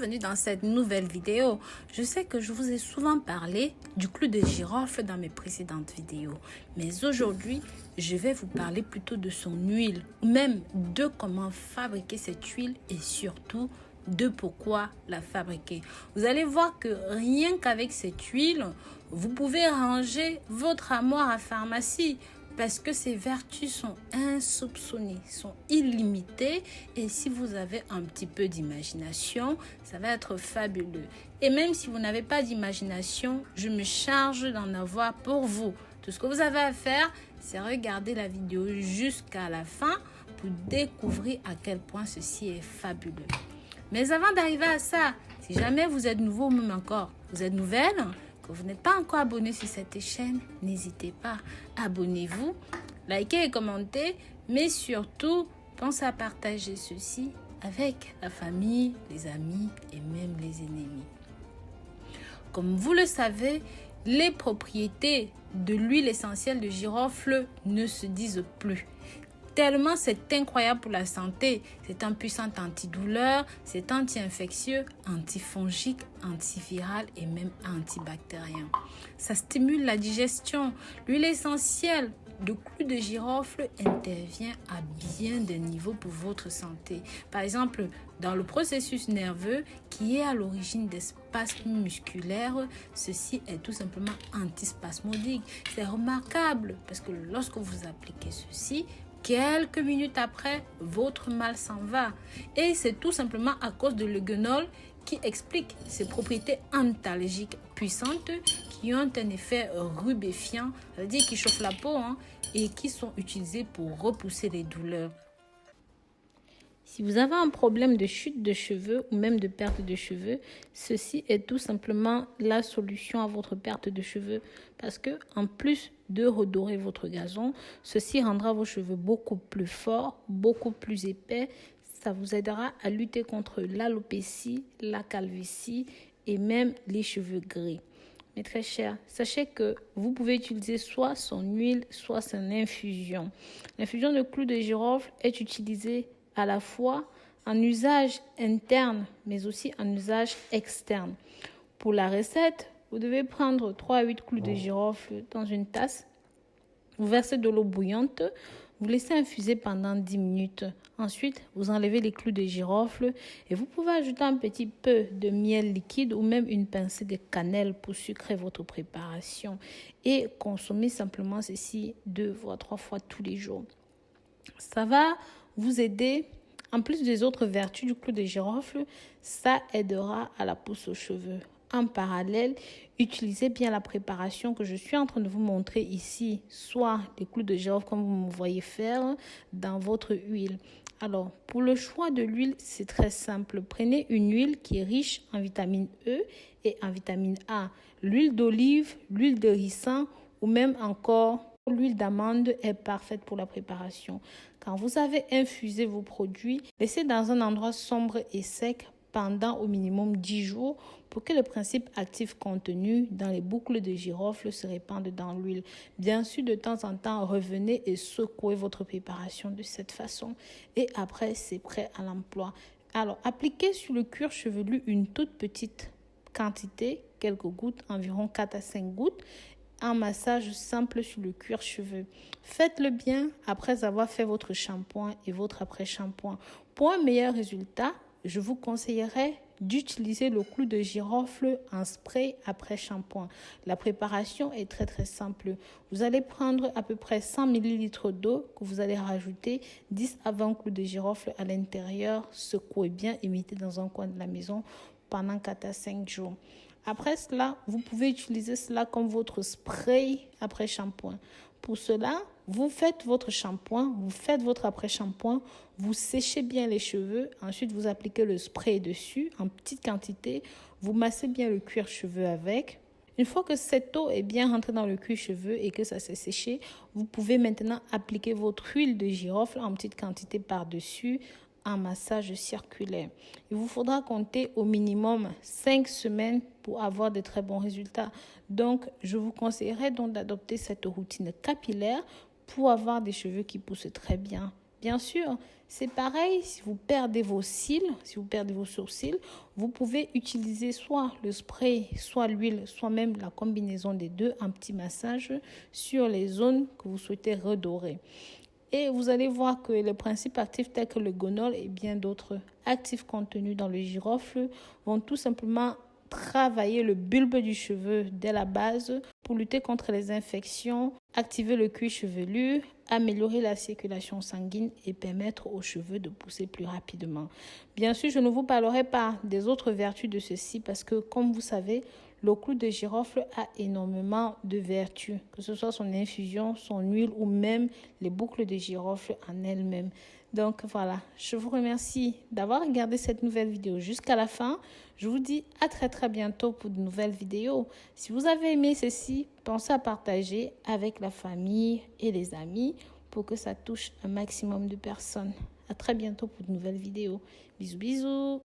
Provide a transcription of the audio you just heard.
bienvenue dans cette nouvelle vidéo. Je sais que je vous ai souvent parlé du clou de girofle dans mes précédentes vidéos. Mais aujourd'hui, je vais vous parler plutôt de son huile, ou même de comment fabriquer cette huile et surtout de pourquoi la fabriquer. Vous allez voir que rien qu'avec cette huile, vous pouvez ranger votre armoire à pharmacie parce que ses vertus sont insoupçonnées, sont illimitées et si vous avez un petit peu d'imagination, ça va être fabuleux. Et même si vous n'avez pas d'imagination, je me charge d'en avoir pour vous. Tout ce que vous avez à faire, c'est regarder la vidéo jusqu'à la fin pour découvrir à quel point ceci est fabuleux. Mais avant d'arriver à ça, si jamais vous êtes nouveau ou même encore, vous êtes nouvelle, que vous n'êtes pas encore abonné sur cette chaîne, n'hésitez pas, abonnez-vous, likez et commentez, mais surtout, pensez à partager ceci avec la famille, les amis et même les ennemis. Comme vous le savez, les propriétés de l'huile essentielle de girofle ne se disent plus. Tellement c'est incroyable pour la santé. C'est un puissant antidouleur, c'est anti-infectieux, antifongique, antiviral et même antibactérien. Ça stimule la digestion. L'huile essentielle de clou de girofle intervient à bien des niveaux pour votre santé. Par exemple, dans le processus nerveux qui est à l'origine des spasmes musculaires, ceci est tout simplement antispasmodique. C'est remarquable parce que lorsque vous appliquez ceci, quelques minutes après, votre mal s'en va. Et c'est tout simplement à cause de l'eugenol qui explique ses propriétés antalgiques puissantes qui ont un effet rubéfiant, c'est-à-dire qui chauffent la peau et qui sont utilisées pour repousser les douleurs. Si vous avez un problème de chute de cheveux ou même de perte de cheveux, ceci est tout simplement la solution à votre perte de cheveux parce que en plus de redorer votre gazon, ceci rendra vos cheveux beaucoup plus forts, beaucoup plus épais. Ça vous aidera à lutter contre l'alopécie, la calvitie et même les cheveux gris. Mais très cher, sachez que vous pouvez utiliser soit son huile, soit son infusion. L'infusion de clou de girofle est utilisée à la fois en usage interne, mais aussi en usage externe. Pour la recette, vous devez prendre 3 à 8 clous de girofle dans une tasse. Vous versez de l'eau bouillante, vous laissez infuser pendant 10 minutes. Ensuite, vous enlevez les clous de girofle et vous pouvez ajouter un petit peu de miel liquide ou même une pincée de cannelle pour sucrer votre préparation et consommer simplement ceci 2 voire 3 fois tous les jours. Ça va vous aider, en plus des autres vertus du clou de girofle, ça aidera à la pousse aux cheveux. En parallèle, utilisez bien la préparation que je suis en train de vous montrer ici, soit les clous de girofle comme vous me voyez faire dans votre huile. Alors, pour le choix de l'huile, c'est très simple. Prenez une huile qui est riche en vitamine E et en vitamine A. L'huile d'olive, l'huile de ricin ou même encore l'huile d'amande est parfaite pour la préparation. Quand vous avez infusé vos produits, laissez dans un endroit sombre et sec pendant au minimum 10 jours pour que le principe actif contenu dans les boucles de girofle se répande dans l'huile. Bien sûr, de temps en temps, revenez et secouez votre préparation de cette façon. Et après, c'est prêt à l'emploi. Alors, appliquez sur le cuir chevelu une toute petite quantité, quelques gouttes, environ 4 à 5 gouttes, un massage simple sur le cuir chevelu. Faites-le bien après avoir fait votre shampoing et votre après-shampoing. Pour un meilleur résultat, je vous conseillerais d'utiliser le clou de girofle en spray après shampoing. La préparation est très simple. Vous allez prendre à peu près 100 ml d'eau que vous allez rajouter 10 à 20 clous de girofle à l'intérieur. Secouez bien et mettez dans un coin de la maison pendant 4 à 5 jours. Après cela, vous pouvez utiliser cela comme votre spray après shampoing. Pour cela, vous faites votre shampoing, vous faites votre après-shampoing, vous séchez bien les cheveux, ensuite vous appliquez le spray dessus en petite quantité, vous massez bien le cuir chevelu avec. Une fois que cette eau est bien rentrée dans le cuir chevelu et que ça s'est séché, vous pouvez maintenant appliquer votre huile de girofle en petite quantité par-dessus, un massage circulaire. Il vous faudra compter au minimum 5 semaines pour avoir de très bons résultats. Donc, je vous conseillerais donc d'adopter cette routine capillaire pour avoir des cheveux qui poussent très bien Bien sûr, c'est pareil si vous perdez vos cils, si vous perdez vos sourcils, vous pouvez utiliser soit le spray, soit l'huile, soit même la combinaison des deux, un petit massage sur les zones que vous souhaitez redorer. Et vous allez voir que les principes actifs tels que le gonol et bien d'autres actifs contenus dans le girofle vont tout simplement travailler le bulbe du cheveu dès la base pour lutter contre les infections, activer le cuir chevelu, améliorer la circulation sanguine et permettre aux cheveux de pousser plus rapidement. Bien sûr, je ne vous parlerai pas des autres vertus de ceci parce que, comme vous savez, le clou de girofle a énormément de vertus, que ce soit son infusion, son huile ou même les boucles de girofle en elles-mêmes. Donc voilà, je vous remercie d'avoir regardé cette nouvelle vidéo jusqu'à la fin. Je vous dis à très bientôt pour de nouvelles vidéos. Si vous avez aimé ceci, pensez à partager avec la famille et les amis pour que ça touche un maximum de personnes. À très bientôt pour de nouvelles vidéos. Bisous.